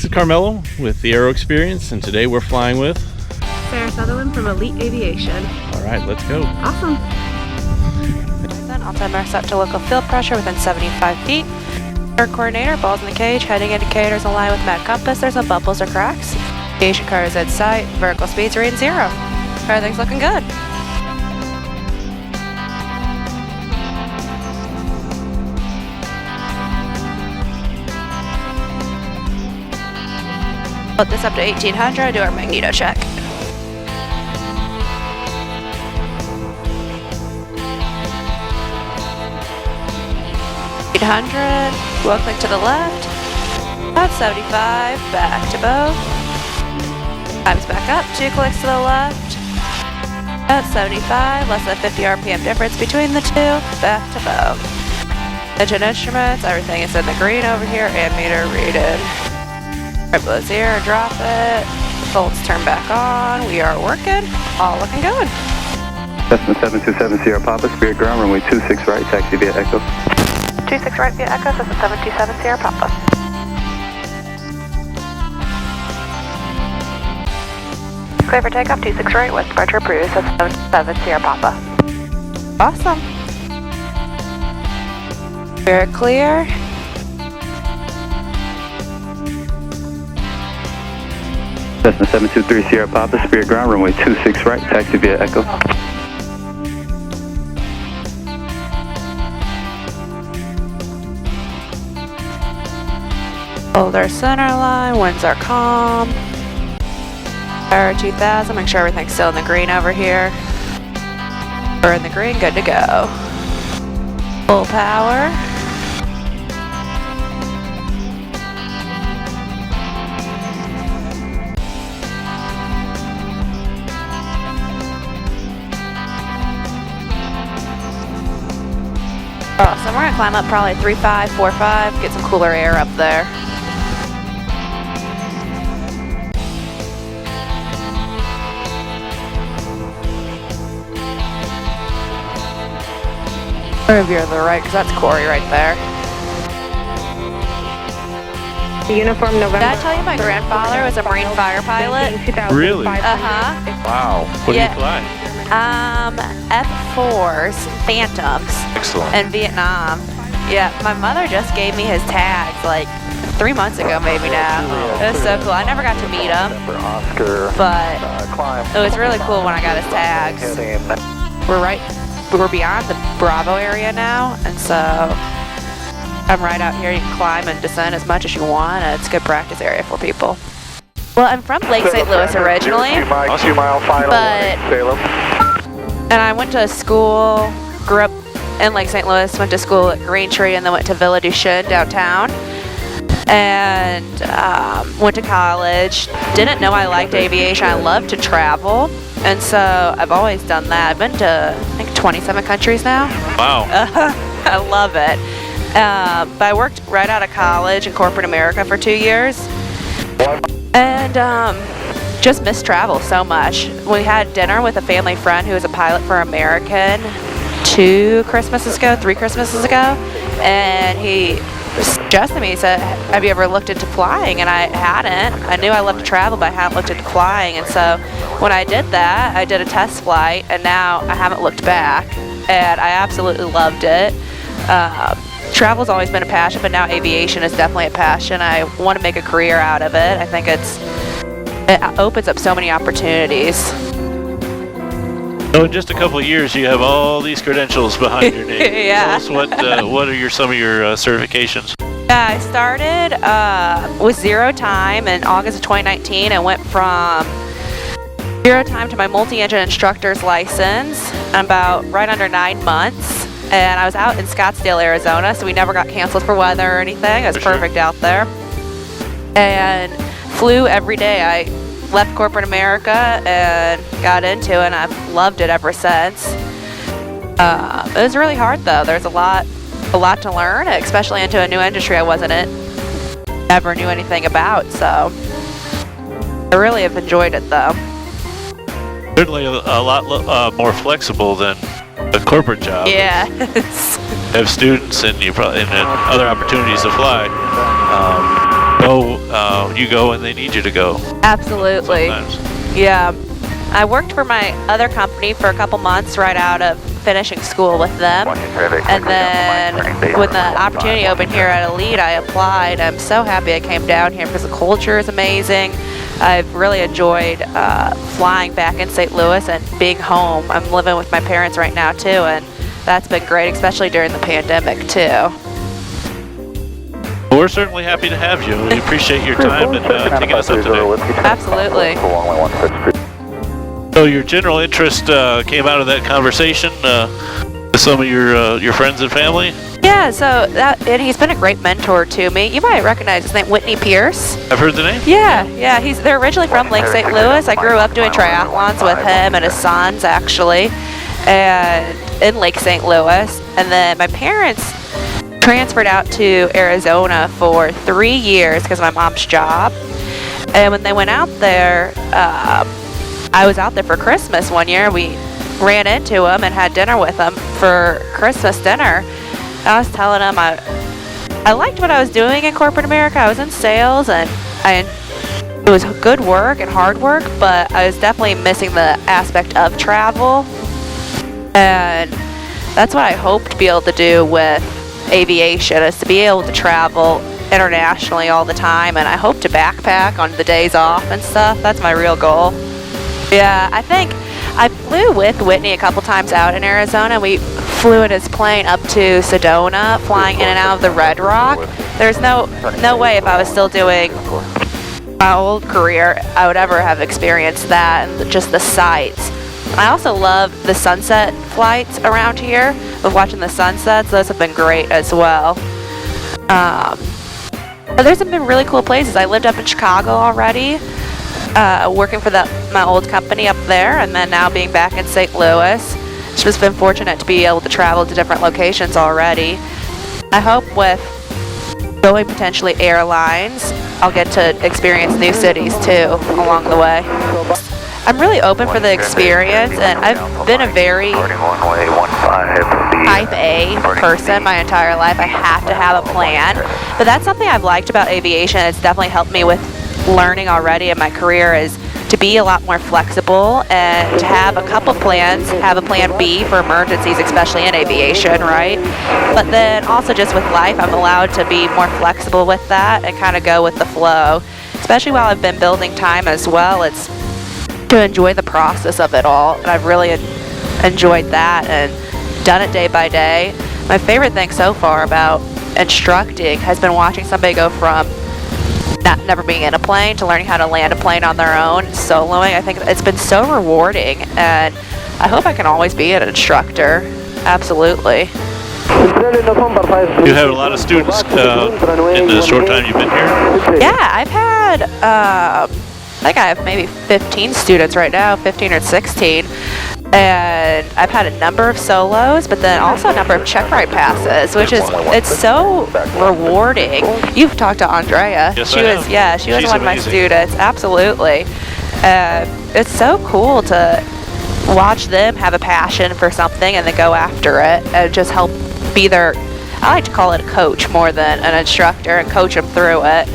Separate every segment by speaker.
Speaker 1: is Carmelo with the Aero Experience, and today we're flying with
Speaker 2: Sarah Sutherlin from Elite Aviation.
Speaker 1: All right, let's go.
Speaker 2: Awesome.
Speaker 3: Altimeter set to local field pressure within 75 feet. Third coordinator, balls in the cage, heading indicators align with map compass. There's no bubbles or cracks. Aviation car is at sight. Vertical speeds reading 0. Everything's looking good. Put this up to 1800, do our magneto check. One click to the left, about 75, back to bow. Times back up, 2 clicks to the left, about 75, less than 50 RPM difference between the two, back to bow. Engine instruments, everything is in the green over here, ammeter reading. Right below 0, drop it, bolts turn back on, we are working, all looking good.
Speaker 4: Cessna 727 Sierra Papa, Spirit ground, runway 26 right, taxi via Echo.
Speaker 3: 26 right via Echo, Cessna 727 Sierra Papa. Clear for takeoff, 26 right, west departure approved, Cessna 727 Sierra Papa. Awesome. Very clear.
Speaker 4: Cessna 723 Sierra Papa, Spirit ground, runway 26 right, taxi via Echo.
Speaker 3: Hold our center line, winds are calm. Power 2000, make sure everything's still in the green over here. We're in the green, good to go. Full power. Awesome, we're gonna climb up probably 3.5, 4.5, get some cooler air up there. Move you to the right, because that's Corey right there.
Speaker 2: Uniform November.
Speaker 3: Did I tell you my grandfather was a Marine fire pilot?
Speaker 1: Really?
Speaker 3: Uh-huh.
Speaker 1: Wow. What do you fly?
Speaker 3: F4s, Phantoms.
Speaker 1: Excellent.
Speaker 3: In Vietnam. Yeah, my mother just gave me his tags like 3 months ago maybe now. It was so cool. I never got to meet him, but it was really cool when I got his tags. We're beyond the Bravo area now, and so I'm right out here. You can climb and descend as much as you want, and it's a good practice area for people. Well, I'm from Lake St. Louis originally, and I went to school, grew up in Lake St. Louis, went to school at Green Tree, and then went to Villa Duchesne downtown, and went to college. Didn't know I liked aviation. I love to travel, and so I've always done that. I've been to, I think, 27 countries now.
Speaker 1: Wow.
Speaker 3: I love it. But I worked right out of college in corporate America for 2 years, and just missed travel so much. We had dinner with a family friend who was a pilot for American 3 Christmases ago, and he suggested me, he said, have you ever looked into flying? And I hadn't. I knew I loved to travel, but I hadn't looked into flying, and so when I did that, I did a test flight, and now I haven't looked back, and I absolutely loved it. Travel's always been a passion, but now aviation is definitely a passion. I want to make a career out of it. I think it opens up so many opportunities.
Speaker 1: So in just a couple of years, you have all these credentials behind your name.
Speaker 3: Yeah.
Speaker 1: Tell us what are some of your certifications?
Speaker 3: Yeah, I started with 0 time in August of 2019 and went from 0 time to my multi-engine instructor's license in about right under 9 months. And I was out in Scottsdale, Arizona, so we never got canceled for weather or anything. It was perfect out there. And flew every day. I left corporate America and got into it, and I've loved it ever since. It was really hard though. There's a lot to learn, especially into a new industry I never knew anything about, so I really have enjoyed it though.
Speaker 1: Certainly a lot more flexible than a corporate job.
Speaker 3: Yeah.
Speaker 1: Have students and other opportunities to fly. you go when they need you to go.
Speaker 3: Absolutely.
Speaker 1: Sometimes.
Speaker 3: Yeah. I worked for my other company for a couple months right out of finishing school with them. And then when the opportunity opened here at Elite, I applied. I'm so happy I came down here because the culture is amazing. I've really enjoyed flying back in St. Louis and being home. I'm living with my parents right now too, and that's been great, especially during the pandemic too.
Speaker 1: Well, we're certainly happy to have you. We appreciate your time and taking us up today.
Speaker 3: Absolutely.
Speaker 1: So your general interest came out of that conversation with some of your friends and family?
Speaker 3: Yeah, and he's been a great mentor to me. You might recognize his name, Whitney Pierce.
Speaker 1: I've heard the name.
Speaker 3: Yeah, they're originally from Lake St. Louis. I grew up doing triathlons with him and his sons, actually, and in Lake St. Louis. And then my parents transferred out to Arizona for 3 years because of my mom's job. And when they went out there, I was out there for Christmas one year. We ran into him and had dinner with him for Christmas dinner. I was telling him I liked what I was doing in corporate America. I was in sales, and it was good work and hard work, but I was definitely missing the aspect of travel. And that's what I hope to be able to do with aviation, is to be able to travel internationally all the time, and I hope to backpack on the days off and stuff. That's my real goal. Yeah, I think I flew with Whitney a couple times out in Arizona. We flew in his plane up to Sedona, flying in and out of the Red Rock. There's no way if I was still doing my old career, I would ever have experienced that and just the sights. I also love the sunset flights around here, of watching the sunsets. Those have been great as well. But there's some been really cool places. I lived up in Chicago already, working for my old company up there, and then now being back in St. Louis. It's just been fortunate to be able to travel to different locations already. I hope with going potentially airlines, I'll get to experience new cities too along the way. I'm really open for the experience, and I've been a very type A person my entire life. I have to have a plan, but that's something I've liked about aviation. It's definitely helped me with learning already in my career, is to be a lot more flexible and to have a couple plans, have a plan B for emergencies, especially in aviation, right? But then also just with life, I'm allowed to be more flexible with that and kind of go with the flow, especially while I've been building time as well. It's to enjoy the process of it all, and I've really enjoyed that and done it day by day. My favorite thing so far about instructing has been watching somebody go from never being in a plane to learning how to land a plane on their own, soloing. I think it's been so rewarding, and I hope I can always be an instructor. Absolutely.
Speaker 1: You have a lot of students in the short time you've been here?
Speaker 3: Yeah, I've had, I think I have maybe 15 students right now, 15 or 16. And I've had a number of solos, but then also a number of check ride passes, which is, it's so rewarding. You've talked to Andrea.
Speaker 1: Yes,
Speaker 3: She was one of my students. Absolutely. It's so cool to watch them have a passion for something and then go after it and just help be their, I like to call it a coach more than an instructor, and coach them through it.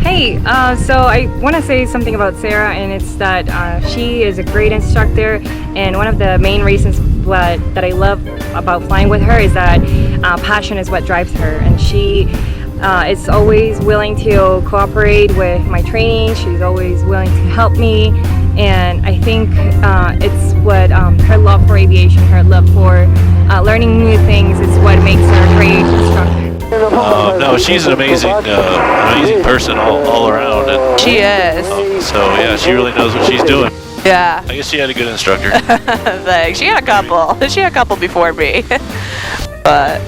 Speaker 5: Hey, so I want to say something about Sarah, and it's that she is a great instructor, and one of the main reasons that I love about flying with her is that passion is what drives her, and she is always willing to cooperate with my training. She's always willing to help me, and I think it's what her love for aviation, her love for learning new things is what makes her a great instructor.
Speaker 1: No, she's an amazing person all around. And,
Speaker 3: She is.
Speaker 1: so yeah, she really knows what she's doing.
Speaker 3: Yeah.
Speaker 1: I guess she had a good instructor.
Speaker 3: Thanks. She had a couple. She had a couple before me. But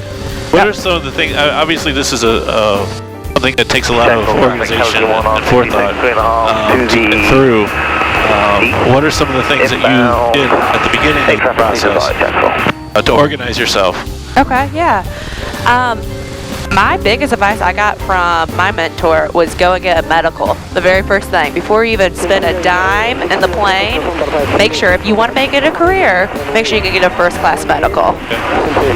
Speaker 1: What are some of the things? Obviously, this is something that takes a lot of organization and forethought to get through. What are some of the things that you did at the beginning of the process to organize yourself?
Speaker 3: okay, yeah. My biggest advice I got from my mentor was go and get a medical. The very first thing, before you even spend a dime in the plane, make sure if you want to make it a career, make sure you can get a first class medical.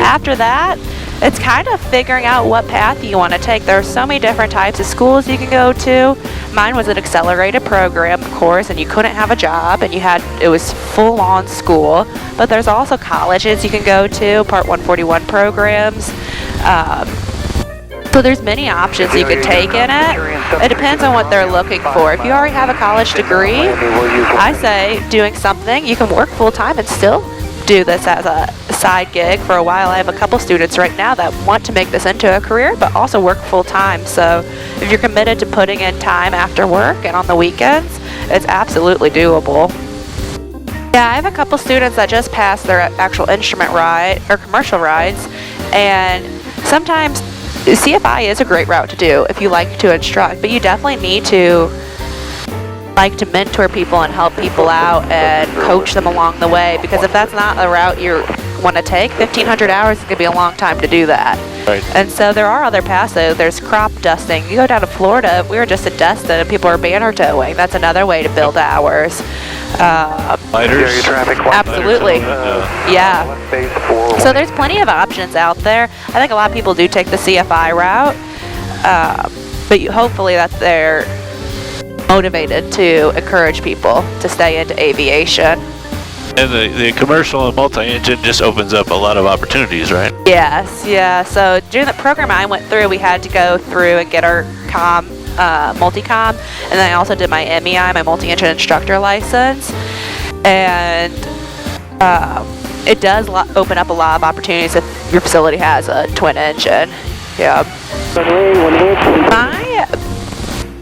Speaker 3: After that, it's kind of figuring out what path you want to take. There are so many different types of schools you can go to. Mine was an accelerated program, of course, and you couldn't have a job, and it was full-on school. But there's also colleges you can go to, Part 141 programs. So there's many options you can take in it. It depends on what they're looking for. If you already have a college degree, I say doing something, you can work full-time and still do this as a side gig for a while. I have a couple students right now that want to make this into a career, but also work full-time. So if you're committed to putting in time after work and on the weekends, it's absolutely doable. Yeah, I have a couple students that just passed their actual instrument ride or commercial rides, and sometimes CFI is a great route to do if you like to instruct, but you definitely need to like to mentor people and help people out and coach them along the way, because if that's not a route you want to take, 1,500 hours is going to be a long time to do that.
Speaker 1: Right.
Speaker 3: And so there are other paths though. There's crop dusting. You go down to Florida, we were just at Destin and people are banner towing. That's another way to build hours.
Speaker 1: Lighters.
Speaker 3: Absolutely. Yeah. So there's plenty of options out there. I think a lot of people do take the CFI route, but hopefully that they're motivated to encourage people to stay into aviation.
Speaker 1: And the commercial and multi-engine just opens up a lot of opportunities, right?
Speaker 3: Yes, yeah. So during the program I went through, we had to go through and get our multi-com, and then I also did my MEI, my multi-engine instructor license, and it does open up a lot of opportunities if your facility has a twin engine. Yeah. My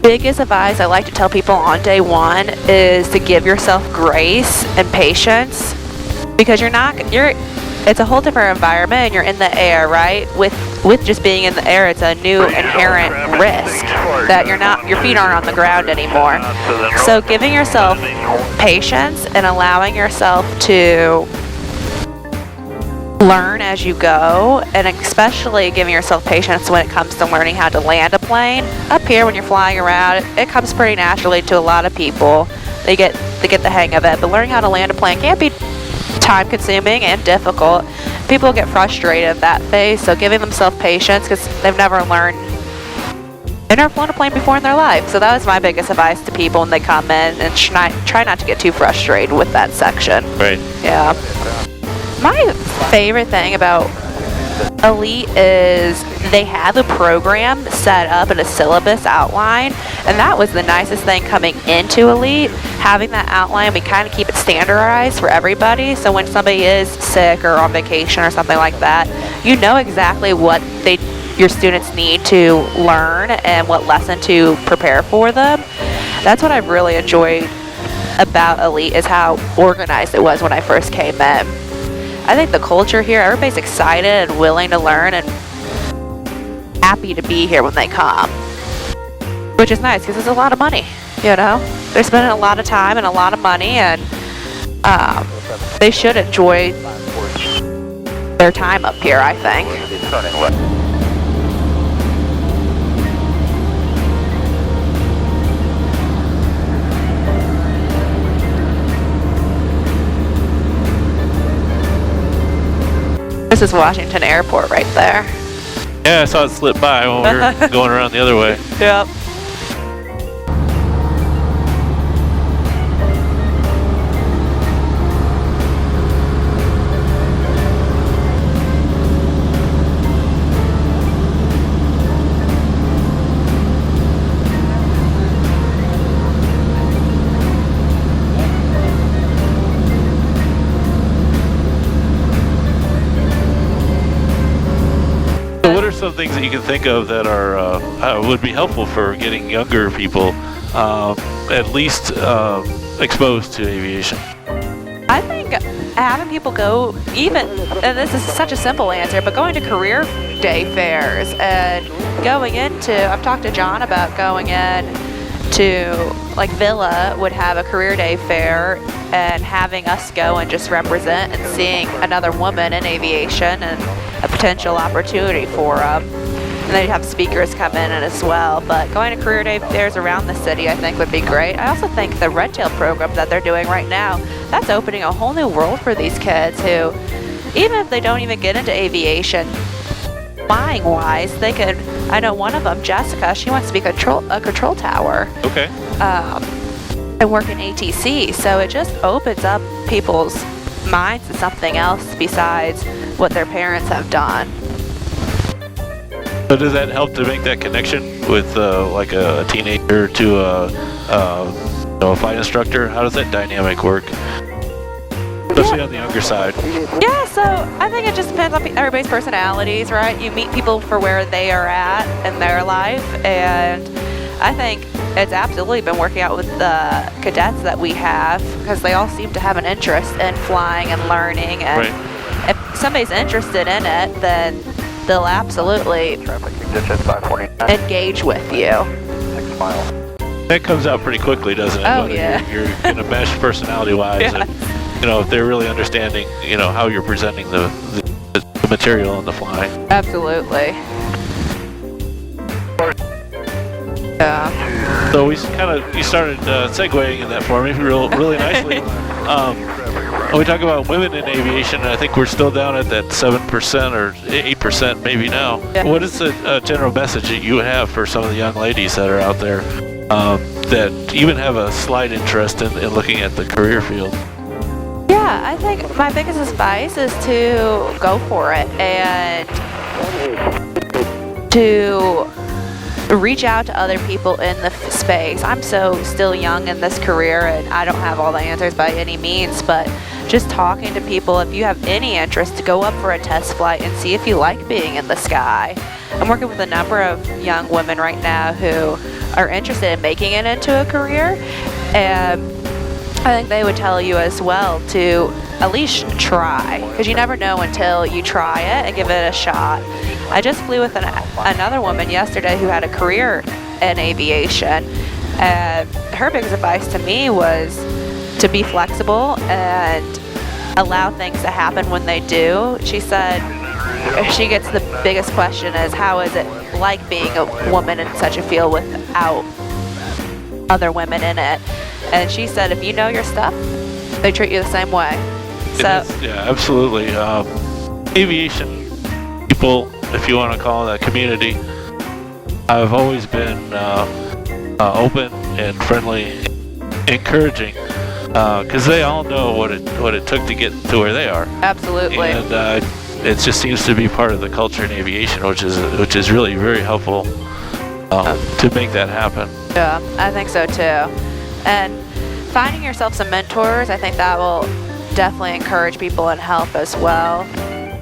Speaker 3: biggest advice I like to tell people on day one is to give yourself grace and patience, because it's a whole different environment and you're in the air, right? With just being in the air, it's a new inherent risk that your feet aren't on the ground anymore. So giving yourself patience and allowing yourself to learn as you go, and especially giving yourself patience when it comes to learning how to land a plane. Up here when you're flying around, it comes pretty naturally to a lot of people. They get the hang of it, but learning how to land a plane can be time consuming and difficult. People get frustrated at that phase, so giving themselves patience because they've never flown a plane before in their life. So that was my biggest advice to people when they come in, and try not to get too frustrated with that section.
Speaker 1: Right.
Speaker 3: Yeah. My favorite thing about Elite is they have a program set up and a syllabus outline, and that was the nicest thing coming into Elite. Having that outline, we kind of keep it standardized for everybody, so when somebody is sick or on vacation or something like that, you know exactly what your students need to learn and what lesson to prepare for them. That's what I've really enjoyed about Elite, is how organized it was when I first came in. I think the culture here, everybody's excited and willing to learn and happy to be here when they come, which is nice because it's a lot of money, you know? They're spending a lot of time and a lot of money, and they should enjoy their time up here, I think. This is Washington Airport right there.
Speaker 1: Yeah, I saw it slip by when we were going around the other way.
Speaker 3: Yep.
Speaker 1: Some things that you can think of that are would be helppful for getting younger people at least exposed to aviation?
Speaker 3: I think having people go, even, and this is such a simple answer, but going to career day fairs and going into, I've talked to John about going in to, like Villa would have a career day fair, and having us go and just represent and seeing another woman in aviation and a potential opportunity for them. And they'd have speakers come in as well. But going to career day fairs around the city, I think, would be great. I also think the Red Tail program that they're doing right now, that's opening a whole new world for these kids who, even if they don't even get into aviation, flying wise, they could. I know one of them, Jessica. She wants to be a control tower.
Speaker 1: Okay.
Speaker 3: And work in ATC. So it just opens up people's minds to something else besides what their parents have done.
Speaker 1: So does that help to make that connection with like a teenager to a flight instructor? How does that dynamic work? Especially on the younger side.
Speaker 3: Yeah, so I think it just depends on everybody's personalities, right? You meet people for where they are at in their life, and I think it's absolutely been working out with the cadets that we have, because they all seem to have an interest in flying and learning, and if somebody's interested in it, then they'll absolutely engage with you.
Speaker 4: 6 miles.
Speaker 1: That comes out pretty quickly, doesn't it?
Speaker 3: Oh,
Speaker 1: Whether
Speaker 3: yeah.
Speaker 1: You're going to mesh personality-wise,
Speaker 3: Yeah.
Speaker 1: and, if they're really understanding, how you're presenting the material and the flying.
Speaker 3: Absolutely. Yeah.
Speaker 1: So you started segueing in that for me really nicely. When we talk about women in aviation, I think we're still down at that 7% or 8% maybe now.
Speaker 3: Yeah.
Speaker 1: What is the general message that you have for some of the young ladies that are out there that even have a slight interest in looking at the career field?
Speaker 3: Yeah, I think my biggest advice is to go for it and to reach out to other people in the space. I'm still young in this career, and I don't have all the answers by any means, but just talking to people, if you have any interest, to go up for a test flight and see if you like being in the sky. I'm working with a number of young women right now who are interested in making it into a career, and I think they would tell you as well to at least try, because you never know until you try it and give it a shot. I just flew with another woman yesterday who had a career in aviation, and her biggest advice to me was to be flexible and allow things to happen when they do. She said she gets the biggest question is, how is it like being a woman in such a field without other women in it? And she said, if you know your stuff, they treat you the same way. So
Speaker 1: Yeah, absolutely. Aviation people, if you want to call it a community, I've always been open and friendly, encouraging, because they all know what it took to get to where they are.
Speaker 3: absolutely.
Speaker 1: And it just seems to be part of the culture in aviation, which is really very helpful to make that happen.
Speaker 3: Yeah, I think so too. And finding yourself some mentors, I think that will definitely encourage people and help as well.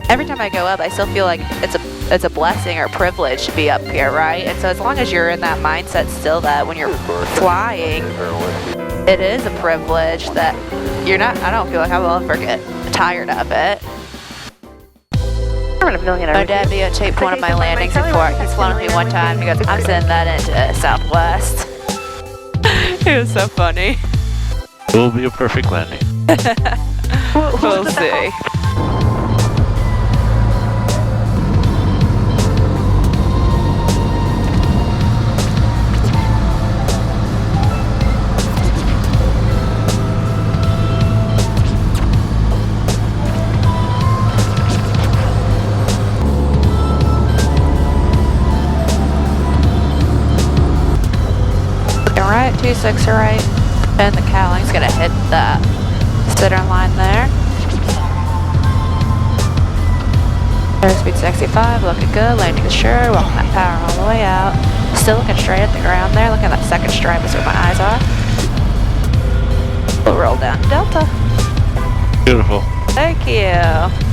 Speaker 3: Every time I go up, I still feel like it's a blessing or privilege to be up here, right? And so as long as you're in that mindset still that when you're flying, it is a privilege that I don't feel like I will ever get tired of it. My dad videotaped one of my landings before. He's flown with me one time. He goes, I'm sending that into Southwest. It was so funny.
Speaker 1: It will be a perfect landing.
Speaker 3: We'll see. Right, 26 right, and the cowling's gonna hit the center line there. Airspeed 65, looking good, landing assured, welcome that power all the way out. Still looking straight at the ground there, looking at that second stripe is where my eyes are. We'll roll down to Delta.
Speaker 1: Beautiful.
Speaker 3: Thank you.